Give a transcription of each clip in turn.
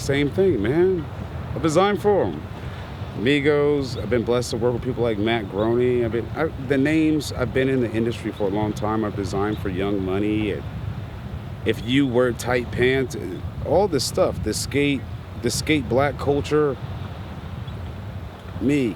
same thing, man. I designed for them. Migos, I've been blessed to work with people like Matt Groening. The names, I've been in the industry for a long time. I've designed for Young Money. If You Wear Tight Pants, all this stuff, the skate black culture, me.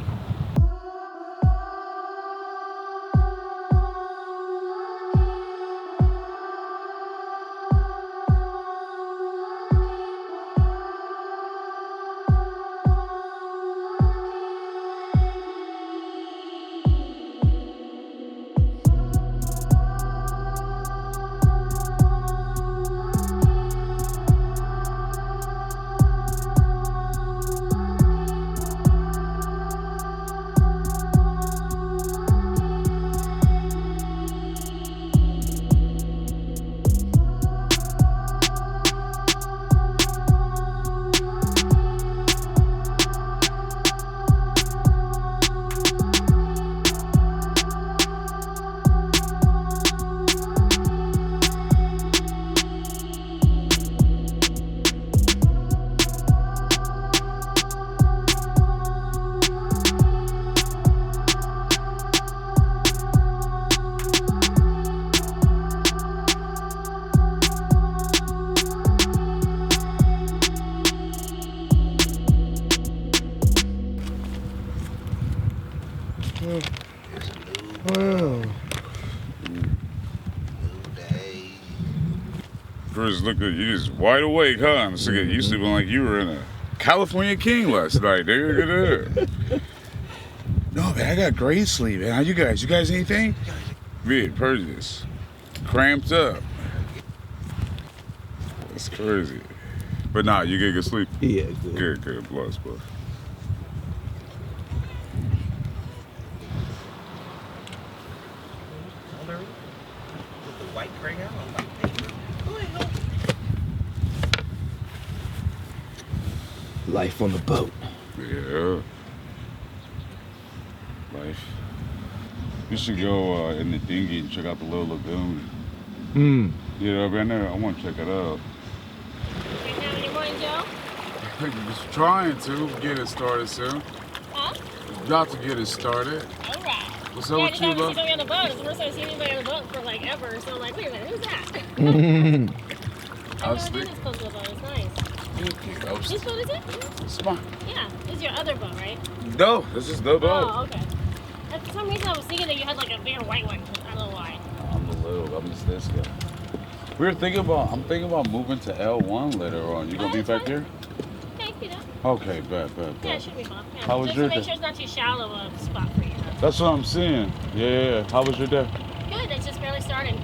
Wow. First look at you, just wide awake, huh? You sleeping like you were in a California king last night, dude. No, man, I got great sleep, man. How you guys? You guys anything? Me, Percy, just cramped up. That's crazy. But nah, you get good sleep? Yeah, Good. Bless. Life on the boat. Yeah. Life. You should go in the dinghy and check out the little lagoon. You know, I want to check it out. You have any more, Joe? Just trying to get it started soon. Huh? About to get it started. All right. What's up with you, love? On the boat. It's the first time I've seen anybody on the boat for like ever. So I'm like, wait a minute, who's that? I never did this close to the boat. It's nice. Whose boat is it? It's mine. Yeah, this is your other boat, right? No, this is the boat. Oh, okay. For some reason I was thinking that you had like a bigger white one. I don't know why. I'm just this guy. I'm thinking about moving to L1 later on. You gonna be back here? Okay, you know. Okay, bet. Yeah, it should be fun. Yeah. How was your day? Just to make sure it's not too shallow a spot for you. That's what I'm seeing. Yeah. How was your day? Good, it's just barely started.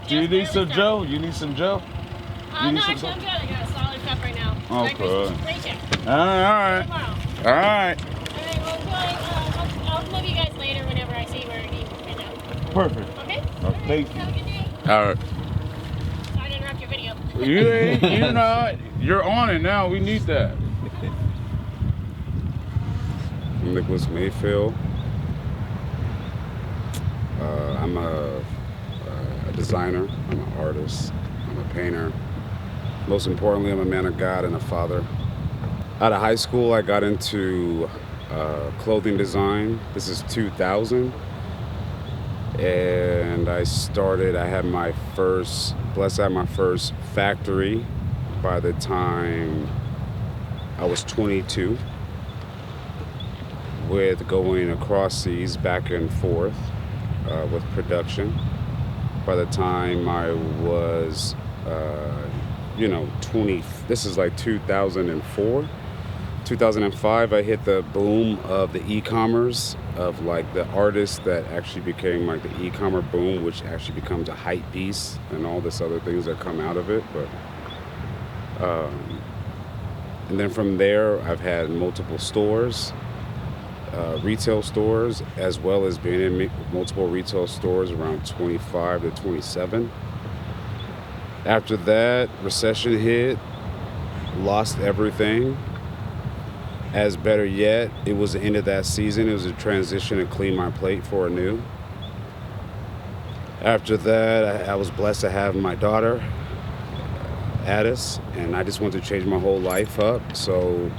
Do you need some Joe? You need some Joe? No, actually I'm good. I got a solid cup right now. Okay. Great check. All right. Tomorrow. All right. Alright, well, enjoy. I'll move you guys later whenever I see where you need right now. Perfect. Okay? Thank you. Have a good day. All right. Sorry to interrupt your video. You're not. You're on it now. We need that. I'm Nicholas Mayfield. I'm a designer. I'm an artist. I'm a painter. Most importantly, I'm a man of God and a father. Out of high school, I got into clothing design. This is 2000. And I had my first factory by the time I was 22, with going across seas back and forth with production. By the time I was 20, this is like 2004, 2005, I hit the boom of the e-commerce, of like the artists that actually became like the e-commerce boom, which actually becomes a hype beast and all this other things that come out of it. But and then from there, I've had multiple stores, retail stores, as well as being in multiple retail stores around 25 to 27. After that, recession hit, lost everything. As better yet, it was the end of that season. It was a transition to clean my plate for anew. After that, I was blessed to have my daughter. Addis, and I just wanted to change my whole life up. So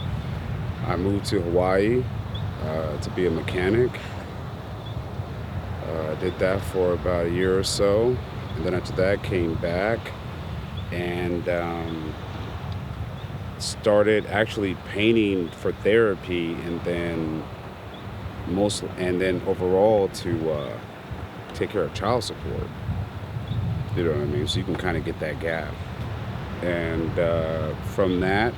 I moved to Hawaii to be a mechanic. I did that for about a year or so, and then after that came back and started actually painting for therapy, and then overall to take care of child support. You know what I mean? So you can kind of get that gap. And from that,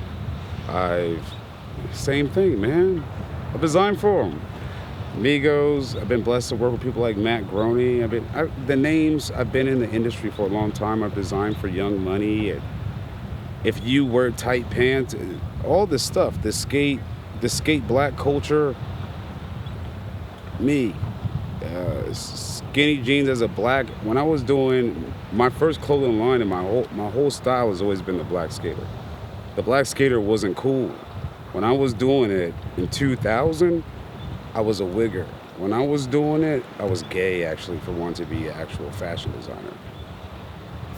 same thing, man. I designed for them. Migos. I've been blessed to work with people like Matt Groening. The names. I've been in the industry for a long time. I've designed for Young Money. And if you wear tight pants, all this stuff, the skate black culture. Me, skinny jeans as a black. When I was doing my first clothing line, and my whole style has always been the black skater. The black skater wasn't cool. When I was doing it in 2000, I was a wigger. When I was doing it, I was gay, actually, for wanting to be an actual fashion designer.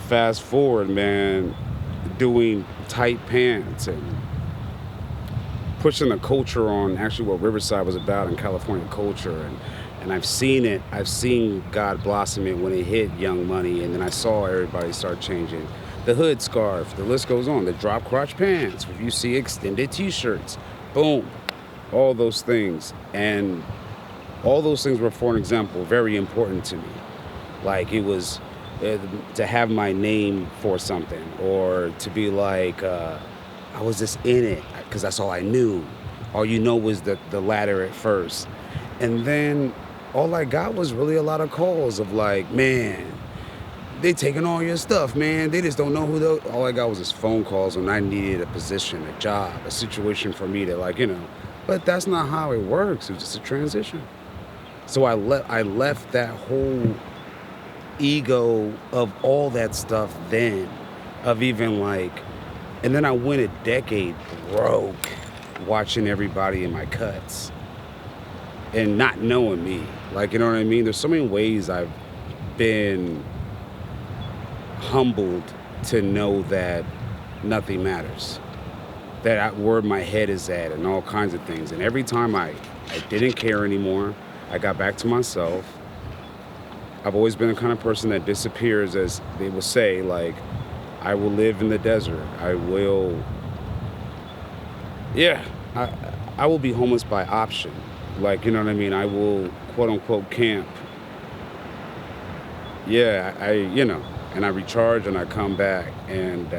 Fast forward, man, doing tight pants and pushing the culture on actually what Riverside was about in California culture. And I've seen it. I've seen God blossom it when it hit Young Money, and then I saw everybody start changing. The hood scarf, the list goes on. The drop crotch pants, if you see extended t-shirts, boom, all those things. And all those things were, for an example, very important to me. Like it was to have my name for something, or to be like, I was just in it because that's all I knew. All you know was the ladder at first. And then all I got was really a lot of calls of like, man, they taking all your stuff, man. They just don't know who all I got was just phone calls when I needed a position, a job, a situation for me to but that's not how it works. It was just a transition. So I left that whole ego of all that stuff then, of even and then I went a decade broke watching everybody in my cuts and not knowing me. You know what I mean? There's so many ways I've been humbled to know that nothing matters, where my head is at and all kinds of things. And every time I didn't care anymore, I got back to myself. I've always been the kind of person that disappears, as they will say, I will live in the desert. I will be homeless by option. You know what I mean? I will, quote unquote, camp. Yeah, and I recharge and I come back. And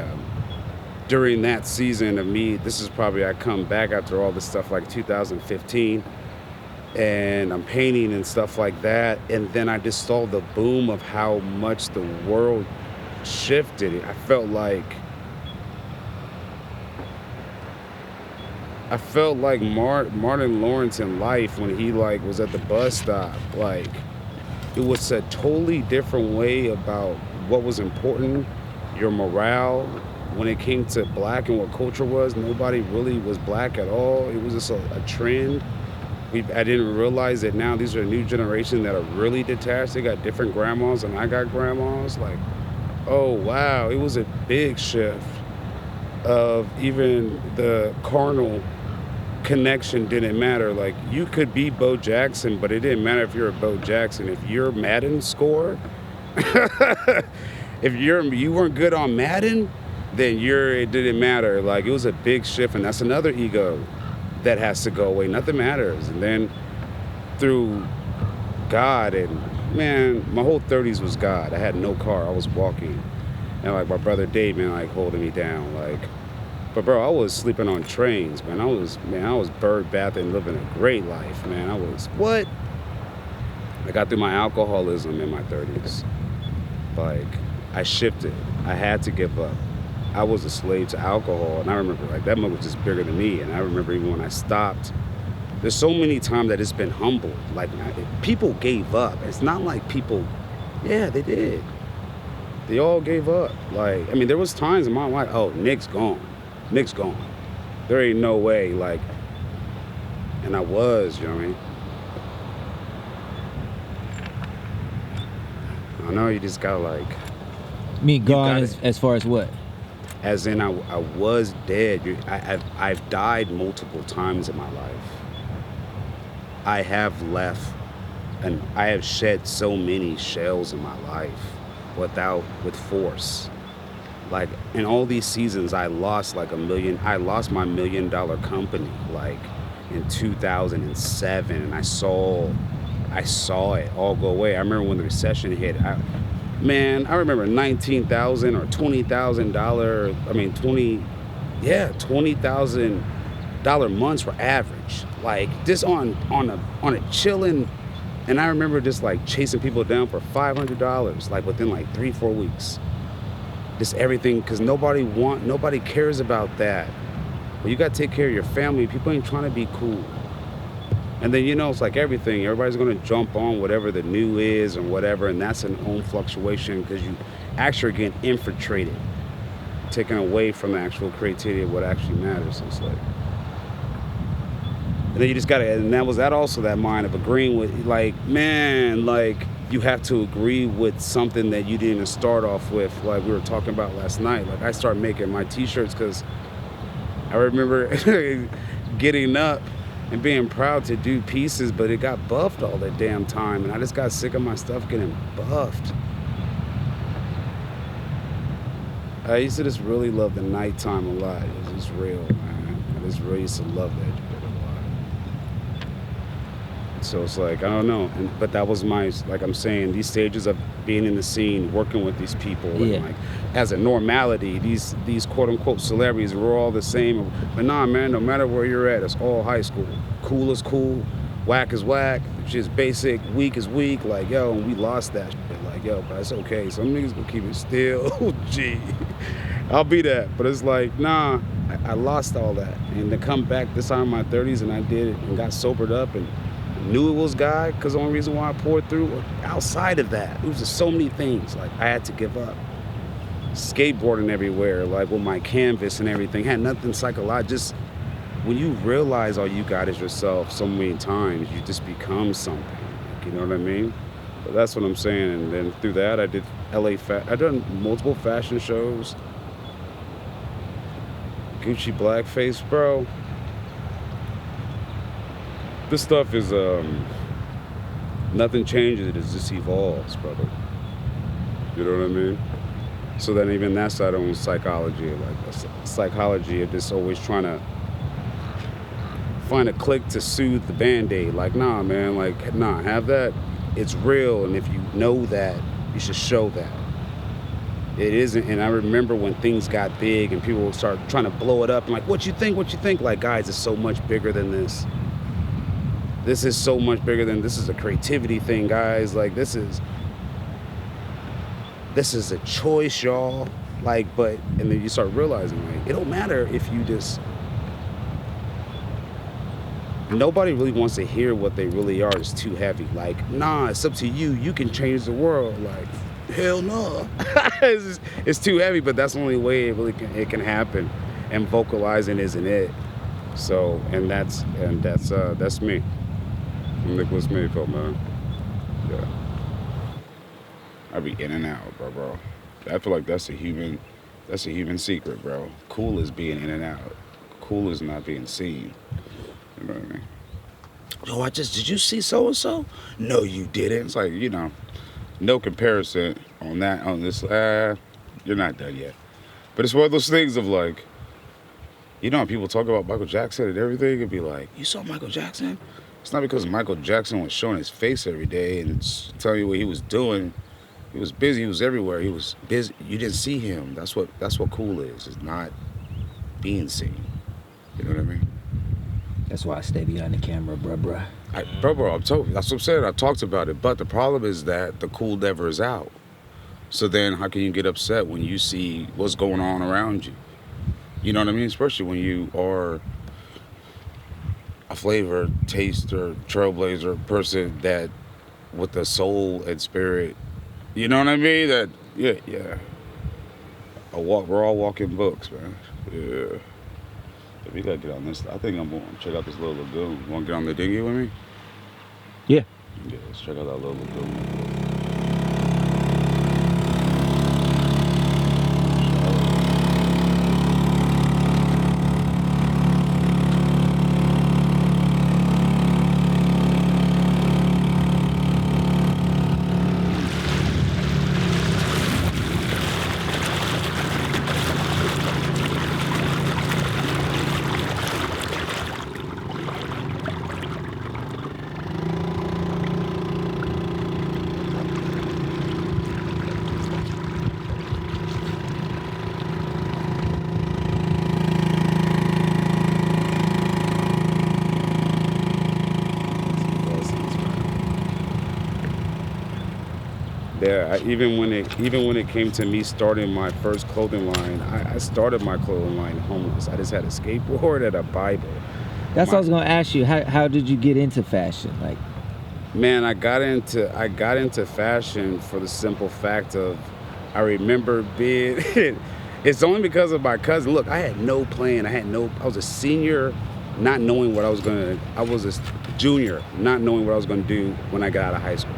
during that season of me, I come back after all this stuff 2015, and I'm painting and stuff like that. And then I just saw the boom of how much the world shifted. I felt like Martin Lawrence in life when he was at the bus stop. It was a totally different way about what was important, your morale. When it came to black and what culture was, nobody really was black at all. It was just a trend. I didn't realize that now these are a new generation that are really detached. They got different grandmas and I got grandmas. Oh wow, it was a big shift of even the carnal connection didn't matter. You could be Bo Jackson, but it didn't matter if you're a Bo Jackson. If your Madden score, if you weren't good on Madden, then it didn't matter. It was a big shift, and that's another ego that has to go away. Nothing matters. And then through God, and man, my whole 30s was God. I had no car. I was walking, and my brother Dave, man, holding me down, But bro, I was sleeping on trains, man. I was bird bathing, living a great life, man. I got through my alcoholism in my 30s. I shifted. I had to give up. I was a slave to alcohol, and I remember that mug was just bigger than me. And I remember even when I stopped, there's so many times that it's been humbled. People gave up. It's not people, yeah, they did. They all gave up. There was times in my life, oh, Nick's gone. There ain't no way, and I was, you know what I mean? I know you just gotta Me gone as far as what? As in, I was dead. I've died multiple times in my life. I have left, and I have shed so many shells in my life with force. Like, in all these seasons, I lost like I lost my $1 million company, like, in 2007, and I saw it all go away. I remember when the recession hit. I remember $19,000 or $20,000. I mean, $20,000 months were average. Like, just on a chilling. And I remember just like chasing people down for $500, like within like 3-4 weeks. Just everything, because nobody cares about that. But you got to take care of your family. People ain't trying to be cool. And then, it's like everything. Everybody's going to jump on whatever the new is and whatever, and that's an own fluctuation because you actually get infiltrated, taken away from the actual creativity of what actually matters. So it's like, and then you just got to, and that also that mind of agreeing with, like, man, like, you have to agree with something that you didn't start off with, like we were talking about last night. Like, I started making my t-shirts because I remember getting up and being proud to do pieces, but it got buffed all the damn time, and I just got sick of my stuff getting buffed. I used to just really love the nighttime a lot. It was just real, man. I just really used to love that shit a lot. So it's like, I don't know, but that was like I'm saying, these stages of being in the scene, working with these people, and like, as a normality, these quote-unquote celebrities, we're all the same. But nah, man, no matter where you're at, it's all high school. Cool is cool, whack is whack, just basic, weak is weak. Like, yo, and we lost that shit. Like, yo, but it's okay. Some niggas gonna keep it still. Gee, I'll be that. But it's like, nah, I lost all that. And to come back this time in my 30s, and I did it and got sobered up and knew it was God, because the only reason why I poured through, outside of that, it was just so many things, like, I had to give up. Skateboarding everywhere, like, with my canvas and everything, had nothing psychological. Just, when you realize all you got is yourself so many times, you just become something, like, you know what I mean? But that's what I'm saying. And then through that, I did I done multiple fashion shows. Gucci blackface, bro. This stuff is, nothing changes, it just evolves, brother. You know what I mean? So then even that side on psychology, like psychology of just always trying to find a click to soothe the Band-Aid. Like, nah, man, like, nah, have that. It's real, and if you know that, you should show that. It isn't, and I remember when things got big and people would start trying to blow it up, and like, what you think? Like, guys, it's so much bigger than this. This is so much bigger than, this is a creativity thing, guys. Like, this is a choice, y'all. Like, but, and then you start realizing, like, it don't matter if you just, nobody really wants to hear what they really are. It's too heavy. Like, nah, it's up to you. You can change the world. Like, hell no. It's too heavy, but that's the only way it can happen. And vocalizing isn't it. So, and that's me. I'm Nicholas Mayfield, man. Yeah. I be in and out, bro. I feel like that's a human secret, bro. Cool is being in and out. Cool is not being seen. You know what I mean? Oh, did you see so-and-so? No, you didn't. It's like, no comparison on this. You're not done yet. But it's one of those things of like, people talk about Michael Jackson and everything, it'd be like, you saw Michael Jackson? It's not because Michael Jackson was showing his face every day and telling you what he was doing. He was busy. He was everywhere. He was busy. You didn't see him. That's what cool is. It's not being seen. You know what I mean? That's why I stay behind the camera, bruh. Bro, I'm telling you. That's what I'm saying. I talked about it. But the problem is that the cool never is out. So then how can you get upset when you see what's going on around you? You know what I mean? Especially when you are a flavor, taster, trailblazer person that with the soul and spirit, you know what I mean? That, yeah. We're all walking books, man. Yeah. We gotta get on this. I think I'm going to check out this little lagoon. You want to get on the dinghy with me? Yeah. Yeah, let's check out that little lagoon. Yeah, even when it came to me starting my first clothing line, I started my clothing line homeless. I just had a skateboard and a Bible. That's what I was gonna ask you. How did you get into fashion? Like, man, I got into fashion for the simple fact of I remember being. It's only because of my cousin. Look, I had no plan. I was a senior, not knowing what I was gonna. I was a junior, not knowing what I was gonna do when I got out of high school.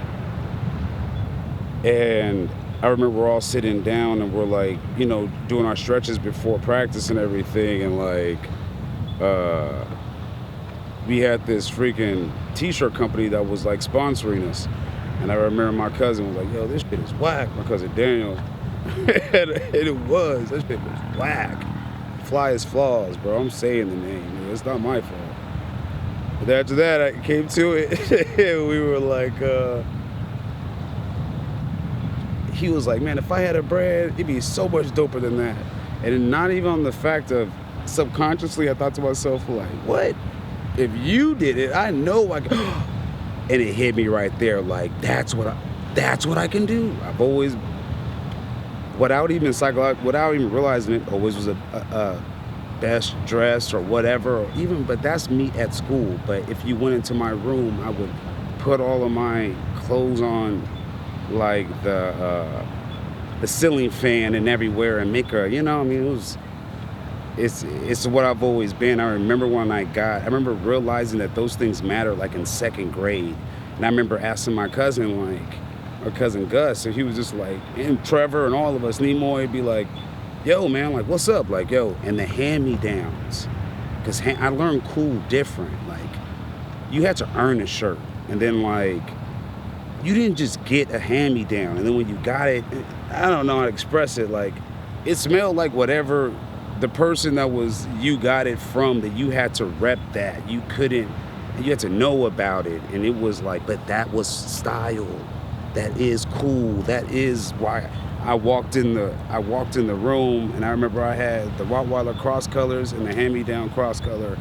And I remember we're all sitting down and we're like, you know, doing our stretches before practice and everything, and like, we had this freaking t-shirt company that was like sponsoring us. And I remember my cousin was like, yo, this shit is whack. My cousin Daniel. And it was. That shit was whack. Fly as flaws, bro. I'm saying the name. It's not my fault. But after that, I came to it. We were like, he was like, man, if I had a brand, it'd be so much doper than that. And not even on the fact of subconsciously, I thought to myself, like, what? If you did it, I know I can. And it hit me right there, like, that's what I can do. I've always, without even realizing it, always was a best dressed or whatever, but that's me at school. But if you went into my room, I would put all of my clothes on, like the ceiling fan and everywhere, and make her, you know, I mean, it's what I've always been. I remember realizing that those things matter, like in second grade. And I remember asking my cousin, like, our cousin Gus, and he was just like, and Trevor and all of us, Nimoy, be like, yo, man, like, what's up? Like, yo, and the hand-me-downs. Because I learned cool different. Like, you had to earn a shirt. And then, like, you didn't just get a hand-me-down. And then when you got it, I don't know how to express it. Like, it smelled like whatever the person that was you got it from, that you had to rep that. You had to know about it. And it was like, but that was style. That is cool. That is why I walked in the room, and I remember I had the Rottweiler cross colors and the hand-me-down cross color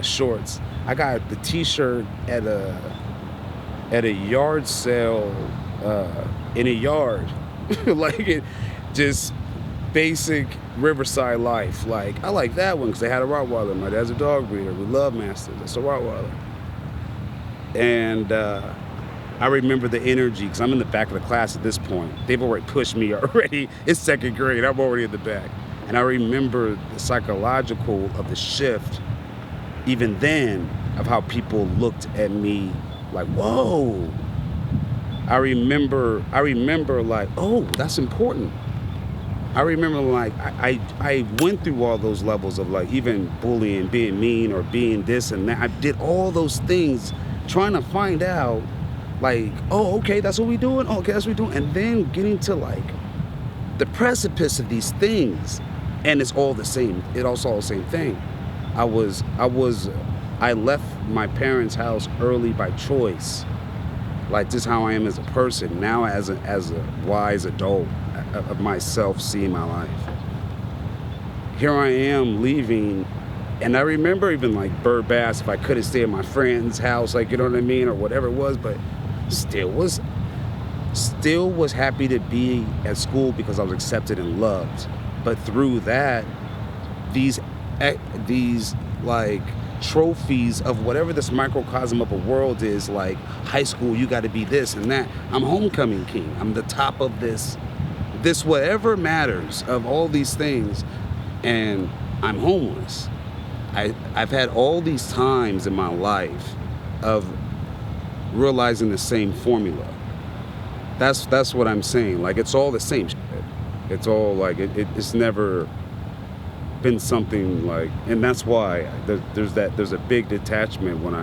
shorts. I got the t-shirt at a yard sale in a yard. Like, it just basic Riverside life. Like, I like that one because they had a Rottweiler. My dad's a dog breeder. We love masters. That's a Rottweiler. And I remember the energy because I'm in the back of the class at this point. They've already pushed me already. It's second grade. I'm already in the back. And I remember the psychological of the shift, even then, of how people looked at me like, whoa. I remember like, oh, that's important. I remember like I went through all those levels of like even bullying, being mean, or being this and that. I did all those things trying to find out like, oh, okay, that's what we doing? Oh, okay, that's what we doing. And then getting to like the precipice of these things, and it's all the same. It's also all the same thing. I left my parents' house early by choice. Like, just how I am as a person now, as a wise adult of myself, seeing my life. Here I am leaving, and I remember even like Bird Bass, if I could have stayed at my friend's house, like, you know what I mean, or whatever it was, but still was happy to be at school because I was accepted and loved. But through that, these like trophies of whatever this microcosm of a world is, like high school, you got to be this and that. I'm homecoming king. I'm the top of this whatever matters of all these things, and I'm homeless. I've had all these times in my life of realizing the same formula. That's what I'm saying. Like, it's all the same shit. It's all like it's never been something like, and that's why there's a big detachment when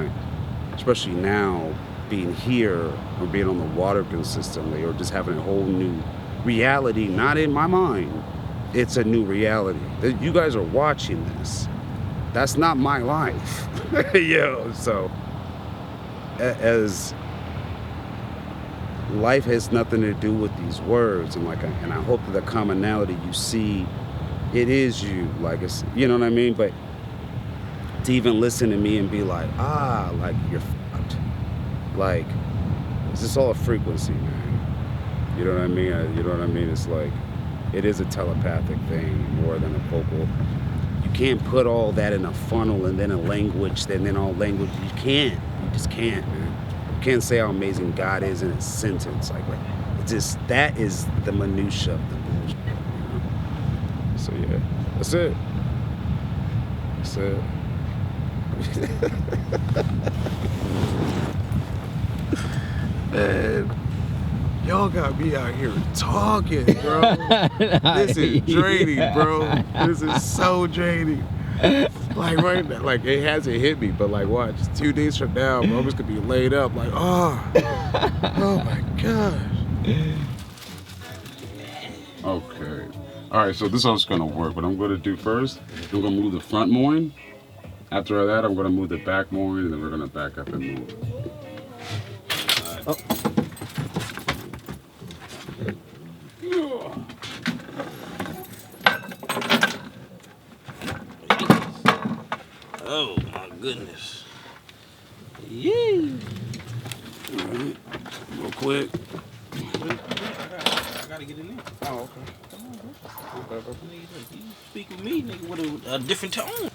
especially now, being here or being on the water consistently, or just having a whole new reality, not in my mind. It's a new reality. You guys are watching this. That's not my life. So as life has nothing to do with these words, and I hope that the commonality you see, it is you, like, it's, you know what I mean? But to even listen to me and be like, like, you're fucked. Like, it's just all a frequency, man. You know what I mean? You know what I mean? It's like, it is a telepathic thing more than a vocal. You can't put all that in a funnel and then a language, and then all language. You can't. You just can't, man. You can't say how amazing God is in a sentence. Like, it's just, that is the minutia of the bullshit. You know? So yeah, that's it. That's it. Man, y'all got me out here talking, bro. This is draining, bro. This is so draining. Like right now, like it hasn't hit me, but like watch, 2 days from now, bro, I'm just gonna be laid up, like, oh my gosh. Okay. All right, so this is how it's gonna work. What I'm gonna do first, I'm gonna move the front mooring. After that, I'm gonna move the back mooring, and then we're gonna back up and move. Oh my goodness. Yee. All right, real quick. I gotta get in there. Oh, okay. Nigga, you speak with me, nigga, with a different tone.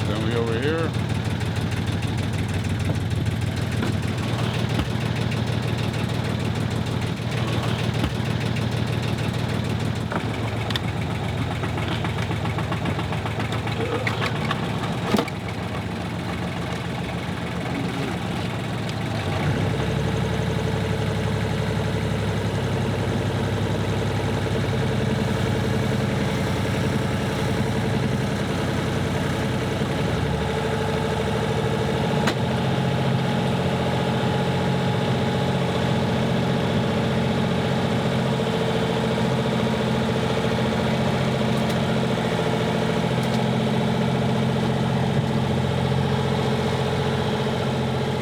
Then we over here.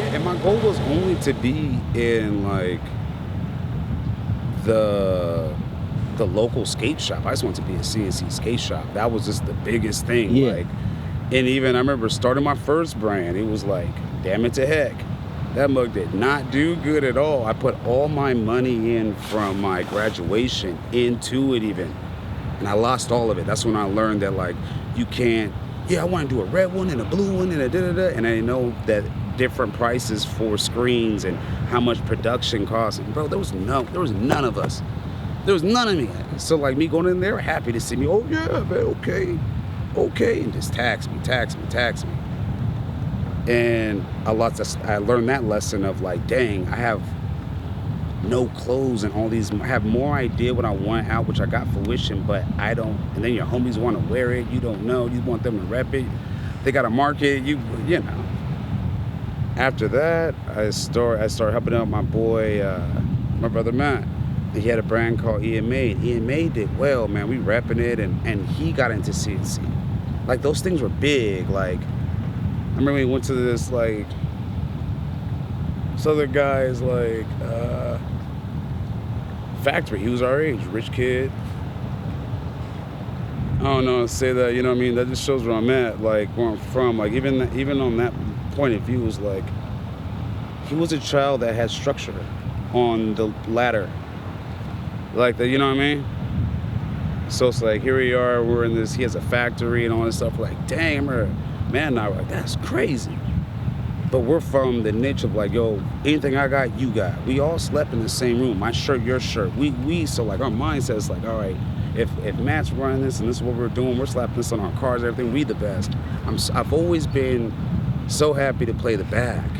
And my goal was only to be in like the local skate shop. I just wanted to be a CNC skate shop. That was just the biggest thing. Yeah. Like, and even I remember starting my first brand, it was like, damn it to heck. That mug did not do good at all. I put all my money in from my graduation into it even. And I lost all of it. That's when I learned that like, you can't, I want to do a red one and a blue one and a da-da-da. And I know that different prices for screens and how much production costs. And bro, there was none of us. There was none of me. So like me going in there, happy to see me. Oh yeah, man, okay. And just tax me. And I learned that lesson of like, dang, I have no clothes and all these. I have more idea what I want out, which I got fruition, but I don't. And then your homies want to wear it. You don't know. You want them to rep it. They got to market. You know. After that, I started helping out my boy, my brother Matt. He had a brand called EMA. EMA did well, man. We repping it, and he got into CNC. Like those things were big. Like I remember we went to this like other guy's like factory. He was our age, rich kid. I don't know, say that, you know what I mean? That just shows where I'm at, like where I'm from. Like even on that point of view, was like he was a child that had structure on the ladder. Like that, you know what I mean? So it's like here we are, we're in this, he has a factory and all this stuff. We're like, dang, man, now we're like, that's crazy. But we're from the niche of like, yo, anything I got, you got. We all slept in the same room. My shirt, your shirt. So like our mindset is like, all right, if Matt's running this and this is what we're doing, we're slapping this on our cars, everything, we the best. I've always been so happy to play the back.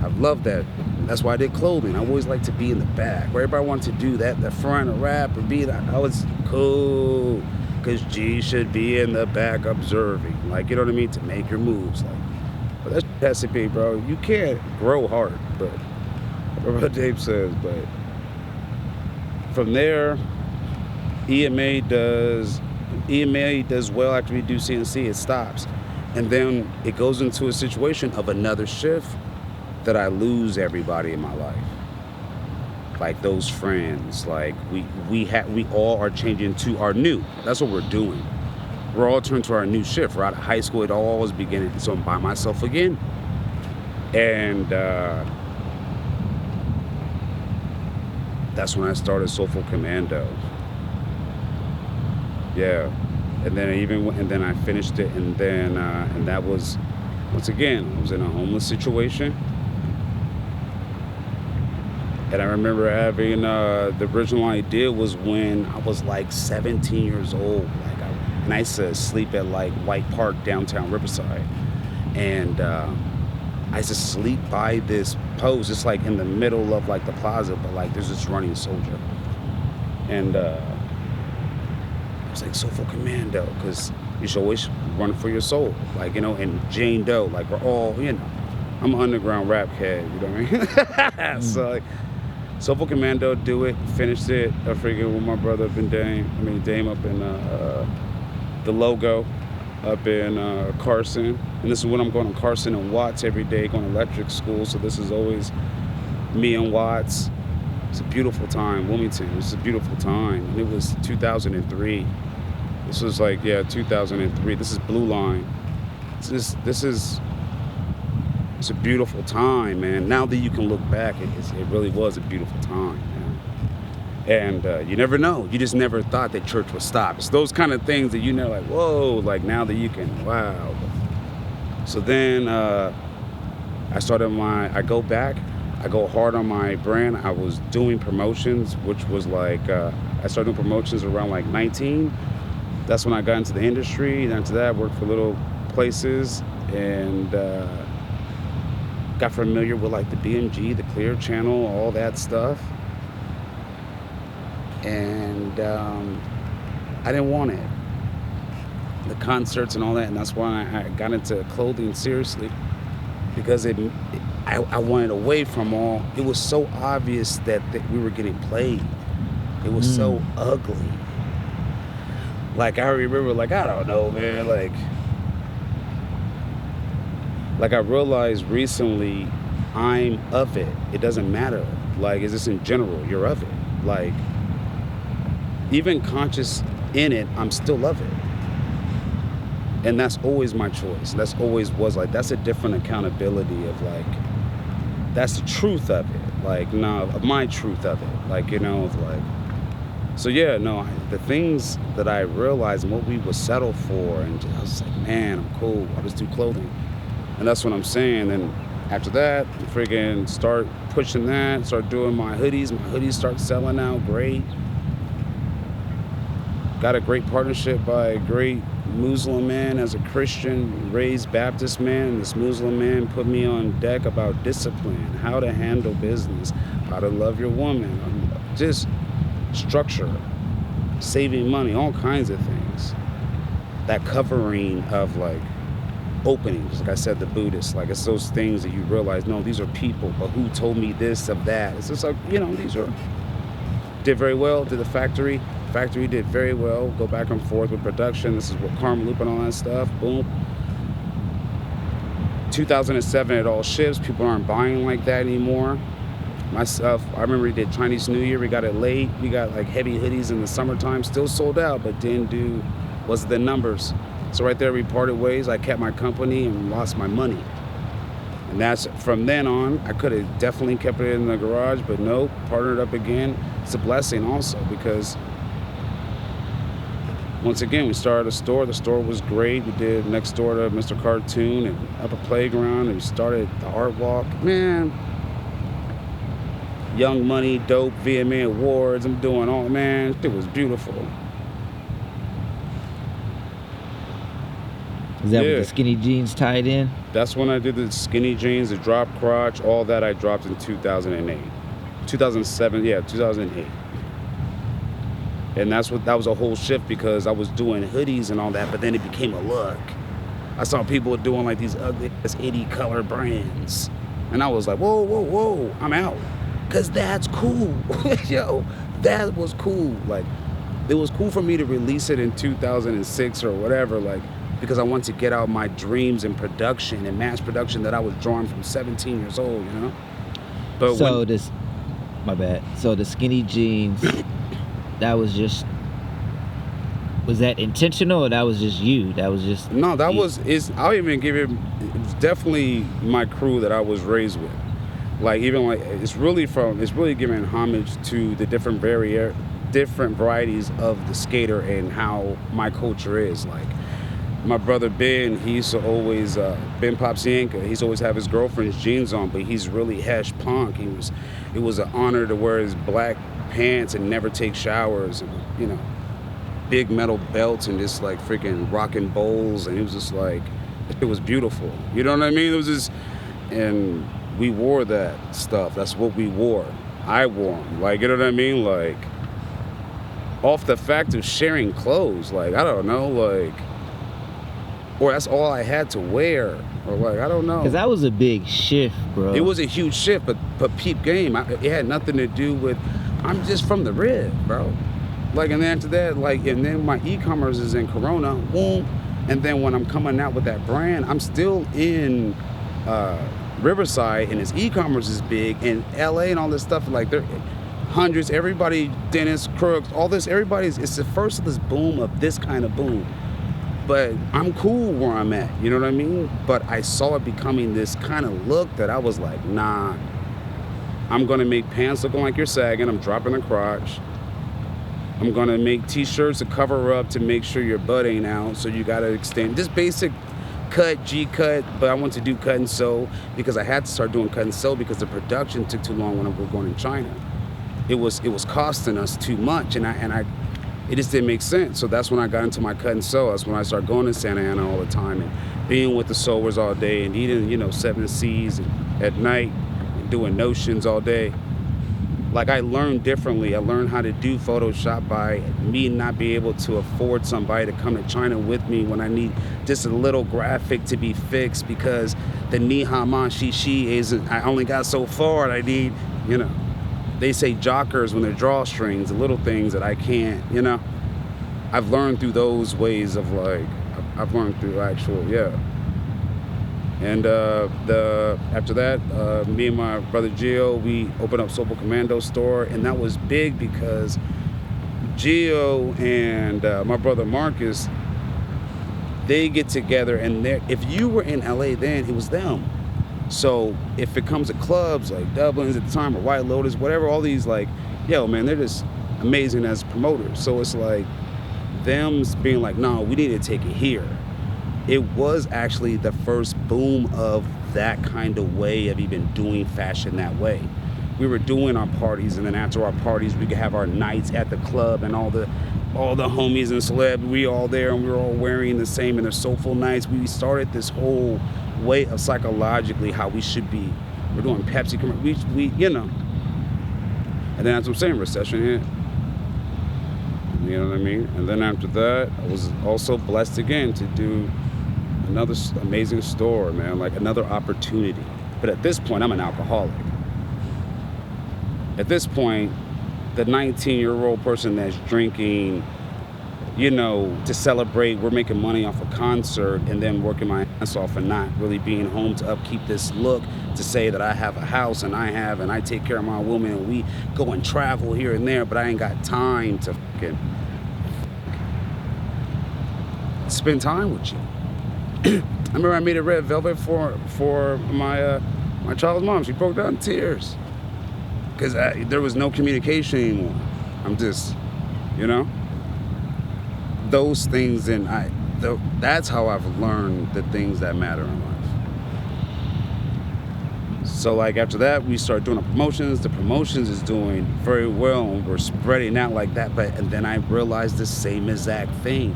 I've loved that. That's why I did clothing. I always liked to be in the back. Where everybody wanted to do that, the front or rap or be that. I was cool. Because G should be in the back observing. Like, you know what I mean? To make your moves. Like, but that has to be, bro. You can't grow hard, but what Dave says. But from there, EMA does well after we do CNC. It stops, and then it goes into a situation of another shift. that I lose everybody in my life. Like those friends, like we all are changing to our new. That's what we're doing. We're all turned to our new shift. We're out of high school. It all was beginning. So I'm by myself again. And that's when I started Soulful Commando. Yeah. And then I finished it. And then, and that was, once again, I was in a homeless situation. And I remember having, the original idea was when I was like 17 years old. And I used to sleep at like White Park, downtown Riverside. And I used to sleep by this post, just like in the middle of like the plaza, but like there's this running soldier. And I was like, Soulful Commando, because you should always run for your soul. Like, you know, and Jane Doe, like we're all, you know, I'm an underground rap head, you know what I mean? So like, Soulful Commando, do it, finished it. I freaking with my brother up in Dame up in the Logo up in Carson. And this is when I'm going to Carson and Watts every day, going to electric school. So this is always me and Watts. It's a beautiful time. Wilmington, it's a beautiful time. And it was 2003. This was like, yeah, 2003. This is Blue Line. It's a beautiful time, man. Now that you can look back, it really was a beautiful time, man. And you never know. You just never thought that church would stop. It's those kind of things that you know, like, whoa, like now that you can, wow. So then I go back, I go hard on my brand. I was doing promotions, which was like, I started doing promotions around like 19. That's when I got into the industry. And after that, I worked for little places and got familiar with like the BMG, the Clear Channel, all that stuff. And I didn't want it. The concerts and all that, and that's why I got into clothing seriously, because I wanted away from all. It was so obvious that we were getting played. It was so ugly. Like I remember, like I don't know, man, like I realized recently, I'm of it. It doesn't matter. Like, it's just in general, you're of it. Like, even conscious in it, I'm still of it. And that's always my choice. That's always was like, that's a different accountability of like, that's the truth of it. Like, no, my truth of it. Like, you know, of like, so yeah, no, the things that I realized and what we would settle for, and I was like, man, I'm cool. I'll just do clothing. And that's what I'm saying. And after that, friggin' start pushing that, start doing my hoodies. My hoodies start selling out great. Got a great partnership by a great Muslim man as a Christian, raised Baptist man. This Muslim man put me on deck about discipline, how to handle business, how to love your woman, just structure, saving money, all kinds of things. That covering of like, openings, like I said, the Buddhists, like it's those things that you realize, no, these are people, but who told me this of that? It's just like, you know, these are, did very well, did the factory did very well, go back and forth with production, this is what Karma Loop and all that stuff, boom. 2007, it all shifts, people aren't buying like that anymore. Myself, I remember we did Chinese New Year, we got it late, we got like heavy hoodies in the summertime, still sold out, but wasn't the numbers. So right there, we parted ways. I kept my company and lost my money. And that's from then on. I could have definitely kept it in the garage, but no, partnered up again. It's a blessing also, because once again, we started a store. The store was great. We did next door to Mr. Cartoon and Upper Playground, and we started the Art Walk. Man, Young Money, dope, VMA Awards. I'm doing all, man, it was beautiful. Is that with the skinny jeans tied in? That's when I did the skinny jeans, the drop crotch, all that I dropped in 2008. 2007, yeah, 2008. And that was a whole shift, because I was doing hoodies and all that, but then it became a look. I saw people doing like these ugly 80 color brands. And I was like, whoa, whoa, whoa, I'm out. Cause that's cool. Yo, that was cool. Like, it was cool for me to release it in 2006 or whatever, like, because I wanted to get out my dreams in production and mass production that I was drawing from 17 years old, you know? But So my bad. So the skinny jeans, that was just, was that intentional or that was just you? That was just no, that you? I'll even give it, it's definitely my crew that I was raised with. Like, even like, it's really giving homage to the different varieties of the skater and how my culture is. Like, my brother Ben, he used to always, Ben Popsienka, he's always have his girlfriend's jeans on, but he's really hesh punk. It was an honor to wear his black pants and never take showers, and, you know, big metal belts and just like freaking rocking bowls, and it was just like, it was beautiful. You know what I mean? It was just, and we wore that stuff. That's what we wore. I wore them. Like, you know what I mean? Like, off the fact of sharing clothes, like, I don't know, like, or that's all I had to wear, or like, I don't know. Because that was a big shift, bro. It was a huge shift, but peep game. It had nothing to do with, I'm just from the Rib, bro. Like, and then after that, like, and then my e-commerce is in Corona, boom. And then when I'm coming out with that brand, I'm still in Riverside, and his e-commerce is big, and LA and all this stuff, like, they're hundreds, everybody, Dennis, Crooks, all this, it's the first of this boom of this kind of boom. But I'm cool where I'm at, you know what I mean? But I saw it becoming this kind of look that I was like, nah, I'm gonna make pants looking like you're sagging, I'm dropping the crotch. I'm gonna make t-shirts to cover up to make sure your butt ain't out, so you gotta extend. Just basic cut, G-cut, but I want to do cut and sew because I had to start doing cut and sew because the production took too long when we were going in China. It was costing us too much, and it just didn't make sense. So that's when I got into my cut and sew. That's when I started going to Santa Ana all the time and being with the sewers all day and eating, you know, 7 C's at night and doing notions all day. Like, I learned differently. I learned how to do Photoshop by me not be able to afford somebody to come to China with me when I need just a little graphic to be fixed because the Nihama Shishi isn't, I only got so far and I need, you know. They say jockers when they're drawstrings, the little things that I can't, you know. I've learned through those ways of like, I've learned through actual, yeah. And after that, me and my brother Gio, we opened up Soulful Commando store, and that was big because Gio and my brother Marcus, they get together, and if you were in LA then, it was them. So if it comes to clubs like Dublin's at the time or White Lotus, whatever, all these, like, yo, man, they're just amazing as promoters. So it's like them being like, no, we need to take it here. It was actually the first boom of that kind of way of even doing fashion that way. We were doing our parties, and then after our parties, we could have our nights at the club, and all the homies and celeb, we all there, and we were all wearing the same, and the Soulful nights. We started this whole way of psychologically how we should be. We're doing Pepsi, we you know. And then that's what I'm saying, recession hit. You know what I mean? And then after that, I was also blessed again to do another amazing store, man, like another opportunity. But at this point, I'm an alcoholic. At this point, the 19-year-old person that's drinking, you know, to celebrate, we're making money off a concert and then working my ass off and not really being home to upkeep this look, to say that I have a house and I take care of my woman and we go and travel here and there, but I ain't got time to fucking spend time with you. I remember I made a red velvet for my child's mom. She broke down in tears because there was no communication anymore. I'm just, you know, those things, and that's how I've learned the things that matter in life. So like after that, we started doing the promotions. The promotions is doing very well, and we're spreading out like that. And then I realized the same exact thing.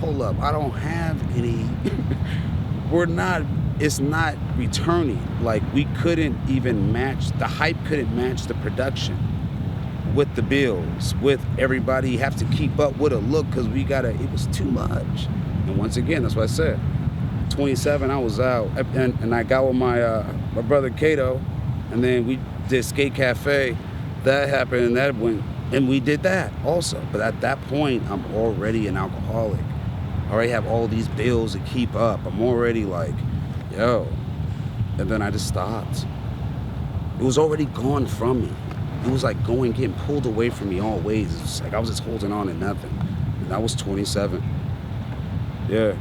Hold up, I don't have any. It's not returning. Like, we couldn't even match, the hype couldn't match the production with the bills, with everybody. You have to keep up with a look because it was too much. And once again, that's what I said. 27, I was out, and I got with my brother Cato, and then we did Skate Cafe. That happened, and that went, and we did that also. But at that point, I'm already an alcoholic. I already have all these bills to keep up. I'm already like, yo. And then I just stopped. It was already gone from me. It was like getting pulled away from me all ways. It's just like I was just holding on to nothing. And I was 27. Yeah.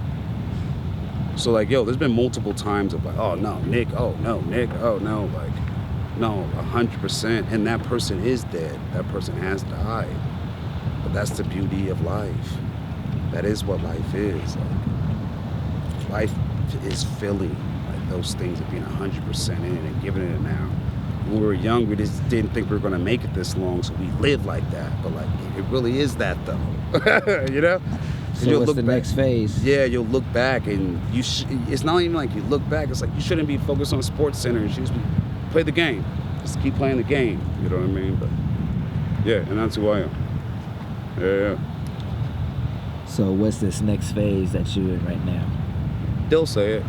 So like, yo, there's been multiple times of like, oh no, Nick, oh no, Nick, oh no, like, no, 100%. And that person is dead. That person has died. But that's the beauty of life. That is what life is. Like, life is filling like those things of being 100% in it and giving it now. When we were young, we just didn't think we were gonna make it this long, so we lived like that. But like, it really is that though, you know? So what's the next phase? Yeah, you'll look back and it's not even like you look back, it's like you shouldn't be focused on Sports Center. You should just play the game. Just keep playing the game, you know what I mean? But yeah, and that's who I am. Yeah. So what's this next phase that you're in right now? They'll say it.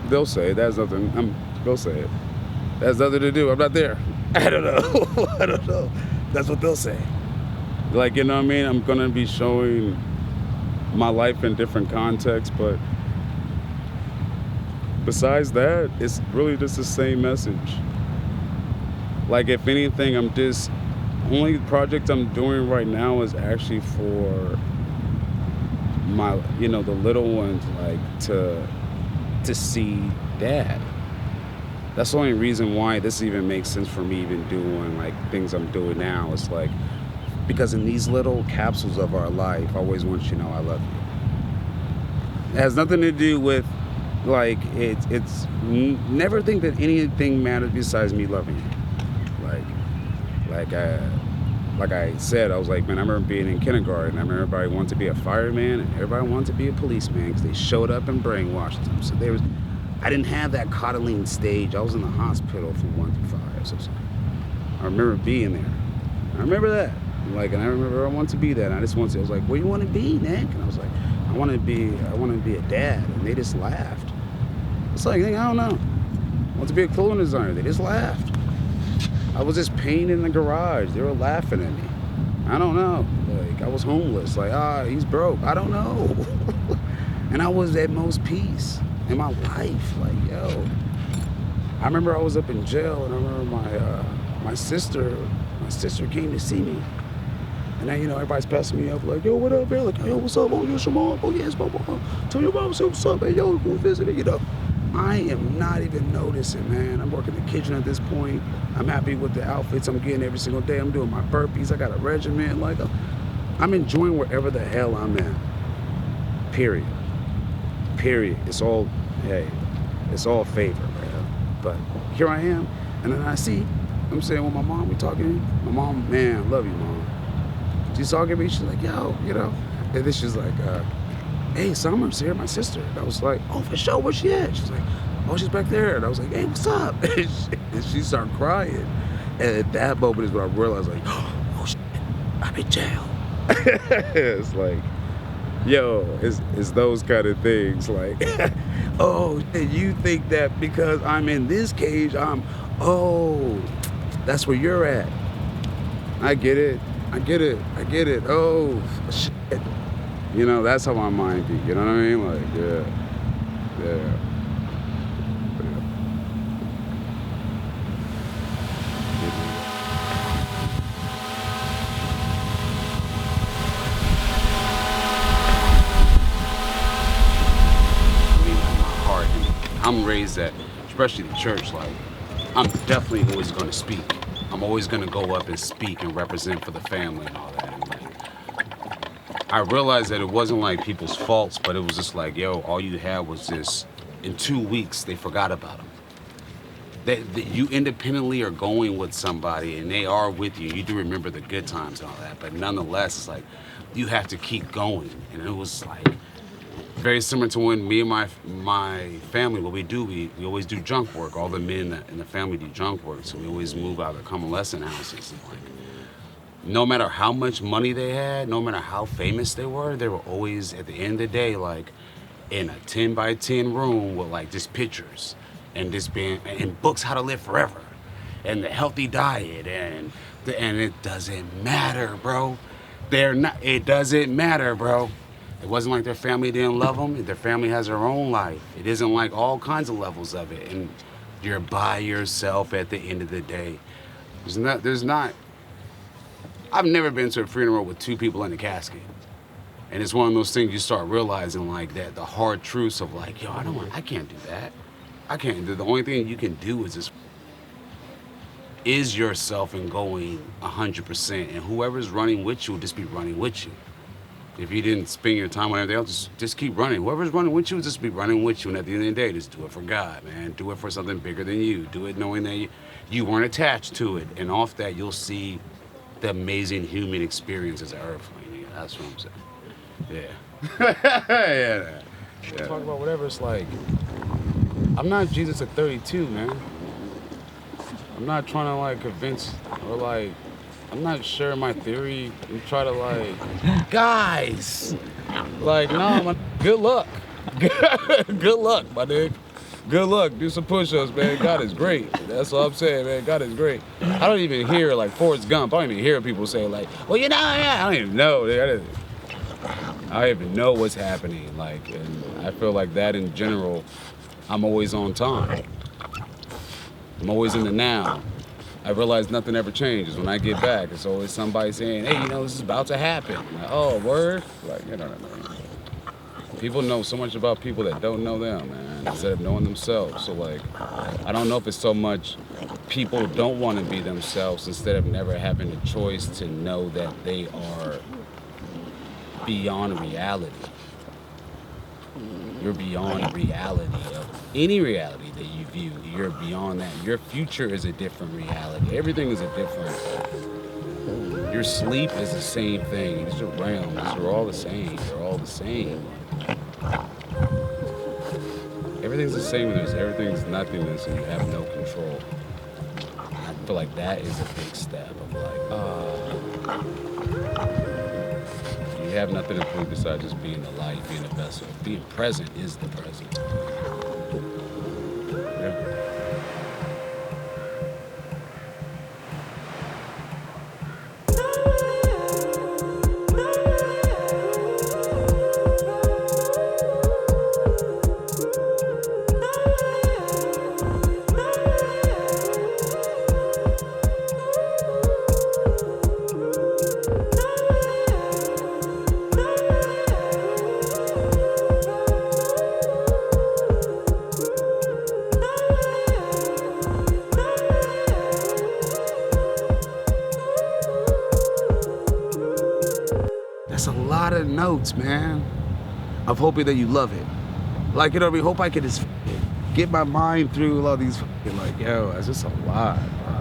They'll say it. That's nothing. They'll say it. That's nothing to do. I'm not there. I don't know. I don't know. That's what they'll say. Like, you know what I mean? I'm gonna be showing my life in different contexts, but besides that, it's really just the same message. Like, if anything, only project I'm doing right now is actually for my, the little ones, like, to see Dad. That's the only reason why this even makes sense for me even doing, like, things I'm doing now. It's like, because in these little capsules of our life, I always want you to know I love you. It has nothing to do with, like, it's never think that anything matters besides me loving you. Like I said, I was like, man, I remember being in kindergarten. I remember everybody wanted to be a fireman and everybody wanted to be a policeman because they showed up and brainwashed them. So I didn't have that coddling stage. I was in the hospital from 1 through 5. So I remember being there. I remember that. Like, and I remember I wanted to be that. And I was like, what do you want to be, Nick? And I was like, I want to be a dad. And they just laughed. It's like, I don't know. I want to be a clothing designer. They just laughed. I was just painting in the garage. They were laughing at me. I don't know. Like, I was homeless. Like, he's broke. I don't know. And I was at most peace in my life. Like, yo. I remember I was up in jail, and I remember my sister came to see me. And then, everybody's passing me up like, yo, what up, man? Like, yo, what's up? Oh, yes, your mom. Oh, yes, my mom. Tell your mom, say what's up, man. Yo, go visit it, I am not even noticing, man. I'm working the kitchen at this point. I'm happy with the outfits I'm getting every single day. I'm doing my burpees. I got a regimen. Like, I'm enjoying wherever the hell I'm at. Period. It's all favor, man. But here I am. And then I see, I'm saying with my mom, we talking. My mom, man, I love you, Mom. She's talking to me. She's like, yo, And then she's like, hey, Summer's here, my sister. And I was like, oh, for sure, where's she at? She's like, oh, she's back there. And I was like, hey, what's up? And she started crying. And at that moment is when I realized, like, oh, shit, I'm in jail. It's like, yo, it's those kind of things. Like, oh, you think that because I'm in this cage, that's where you're at. I get it. Oh, shit. That's how my mind be. You know what I mean? Like, yeah. I'm raised at, especially the church, like, I'm definitely always going to speak. I'm always going to go up and speak and represent for the family and all that. And like, I realized that it wasn't like people's faults, but it was just like, yo, all you had was this, in 2 weeks, they forgot about them. You independently are going with somebody and they are with you. You do remember the good times and all that, but nonetheless, it's like, you have to keep going. And it was like, very similar to when me and my family, what we do, we always do junk work. All the men in the family do junk work, so we always move out of convalescent houses. And like, no matter how much money they had, no matter how famous they were always, at the end of the day, like, in a 10 by 10 room with like just pictures and and books how to live forever and the healthy diet and it doesn't matter, bro. It doesn't matter, bro. It wasn't like their family didn't love them. Their family has their own life. It isn't like all kinds of levels of it. And you're by yourself at the end of the day. There's not, I've never been to a funeral with 2 people in a casket. And it's one of those things you start realizing like that, the hard truths of like, yo, I can't do that. I can't do, the only thing you can do is just is yourself and going 100%. And whoever's running with you will just be running with you. If you didn't spend your time on everything else, just keep running. Whoever's running with you will just be running with you. And at the end of the day, just do it for God, man. Do it for something bigger than you. Do it knowing that you weren't attached to it. And off that, you'll see the amazing human experience as an earthling. Yeah, that's what I'm saying. Yeah. yeah. Talk about whatever. It's like, I'm not Jesus at 32, man. I'm not trying to like convince or like, I'm not sharing my theory and try to like, guys, like, no, man, good luck. Good luck, my nigga. Good luck. Do some push-ups, man. God is great. That's what I'm saying, man. God is great. I don't even hear like Forrest Gump. I don't even hear people say like, well, you know, yeah. I don't even know. I don't even know what's happening. Like, and I feel like that in general, I'm always on time. I'm always in the now. I realize nothing ever changes. When I get back, it's always somebody saying, hey, you know, this is about to happen. Like, oh, word? Like, you know what I mean? People know so much about people that don't know them, man, instead of knowing themselves. So, like, I don't know if it's so much people don't want to be themselves instead of never having the choice to know that they are beyond reality. You're beyond reality of any reality that you view. You're beyond that. Your future is a different reality. Everything is a different. Your sleep is the same thing. These are realms. These are all the same. They're all the same. Everything's the same. Everything's nothingness, and you have no control. I feel like that is a big step of like, you have nothing to prove besides just being the light, being a vessel. Being present is the present. Yeah. That's a lot of notes, man. I'm hoping that you love it. Like, you know what I mean? Hope I can just get my mind through all these, like, yo, it's just a lot, bro.